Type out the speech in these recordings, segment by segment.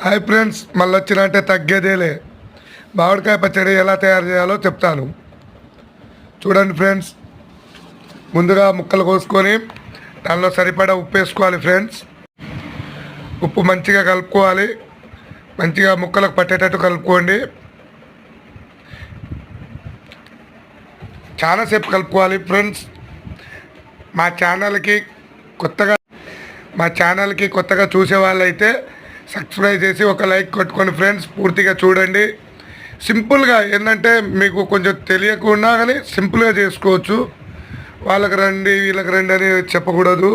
Hi friends, మళ్ళీ వచ్చినంటే తగ్గేదేలే. మామిడికాయ పచ్చడి ఎలా తయారు చేయాలో చెప్తాను చూడండి ఫ్రెండ్స్. ముందుగా ముక్కలు కోసుకొని దానిలో సరిపడా ఉప్పు వేసుకోవాలి ఫ్రెండ్స్. ఉప్పు మంచిగా కలుపుకోవాలి, మంచిగా ముక్కలకు పట్టేటట్టు కలుపుకోండి. చాలాసేపు కలుపుకోవాలి ఫ్రెండ్స్. మా ఛానల్కి కొత్తగా చూసే వాళ్ళైతే సబ్స్క్రైబ్ చేసి ఒక లైక్ కొట్టుకోండి ఫ్రెండ్స్. పూర్తిగా చూడండి. సింపుల్గా ఏంటంటే మీకు కొంచెం తెలియకుండా కానీ సింపుల్గా చేసుకోవచ్చు. వాళ్ళకి రండి వీళ్ళకి రండి అని చెప్పకూడదు.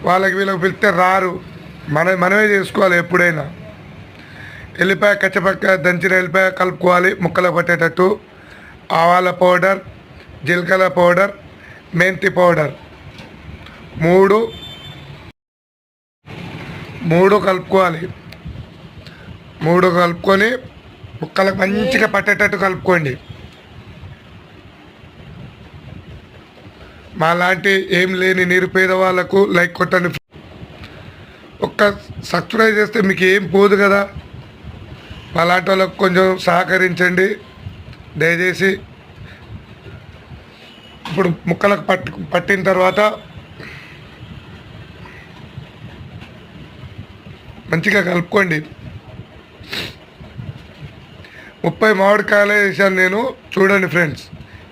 వాళ్ళకి వీళ్ళకి పిలిస్తే రారు. మనమే చేసుకోవాలి ఎప్పుడైనా. ఎల్లిపాయ కచ్చపక్క దంచిన ఎల్లిపాయ కలుపుకోవాలి ముక్కలు పట్టేటట్టు. ఆవాల పౌడర్, జీలకర్ర పౌడర్, మెంతి పౌడర్ మూడు కలుపుకోవాలి. మూడు కలుపుకొని ముక్కలకు మంచిగా పట్టేటట్టు కలుపుకోండి. మాలాంటి ఏం లేని నిరుపేద వాళ్ళకు లైక్ కొట్టండి. ఒక్క సబ్స్క్రైబ్ చేస్తే మీకు ఏం పోదు కదా. మాలాంటి వాళ్ళకు కొంచెం సహకరించండి దయచేసి. ఇప్పుడు ముక్కలకు పట్టిన తర్వాత మంచిగా కలుపుకోండి. 30 మామిడికాయలు వేసాను నేను. చూడండి ఫ్రెండ్స్,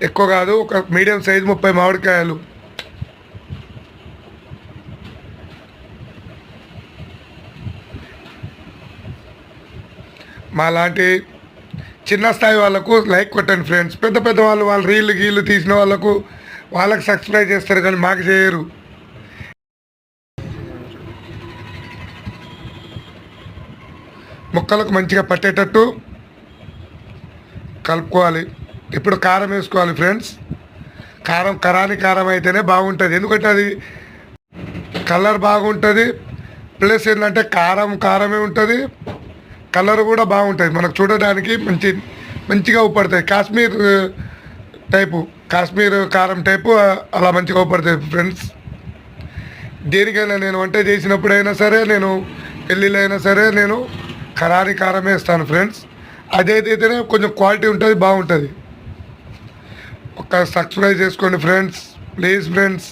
ఎక్కువ కాదు, ఒక మీడియం సైజు 30 మామిడికాయలు. మాలాంటి చిన్న స్థాయి వాళ్ళకు లైక్ కొట్టండి ఫ్రెండ్స్. పెద్ద వాళ్ళు రీళ్ళు గీళ్ళు తీసిన వాళ్ళకు సబ్స్క్రైబ్ చేస్తారు కానీ మాకు చేయరు. ముక్కలకు మంచిగా పట్టేటట్టు కలుపుకోవాలి. ఇప్పుడు కారం వేసుకోవాలి ఫ్రెండ్స్. కారం అయితేనే బాగుంటుంది, ఎందుకంటే అది కలర్ బాగుంటుంది. ప్లస్ ఏంటంటే కారమే ఉంటుంది, కలర్ కూడా బాగుంటుంది. మనకు చూడడానికి మంచిగా ఊపడుతుంది. కాశ్మీర్ కారం టైపు అలా మంచిగా ఊపడుతుంది ఫ్రెండ్స్. దేనికైనా నేను వంట చేసినప్పుడైనా సరే, నేను పెళ్ళిళ్ళు అయినా సరే, నేను కారమే వేస్తాను ఫ్రెండ్స్. అదైతేనే కొంచెం క్వాలిటీ ఉంటుంది, బాగుంటుంది. ఒక సబ్స్క్రైబ్ చేసుకోండి ఫ్రెండ్స్, ప్లీజ్ ఫ్రెండ్స్.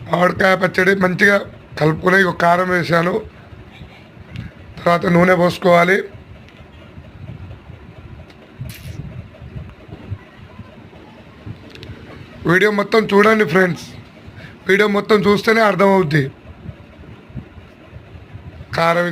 మామిడికాయ పచ్చడి మంచిగా కలుపుకొని ఒక కారం వేసాను. తర్వాత నూనె పోసుకోవాలి. వీడియో మొత్తం చూడండి ఫ్రెండ్స్. వీడియో మొత్తం చూస్తేనే అర్థమవుద్ది. కారం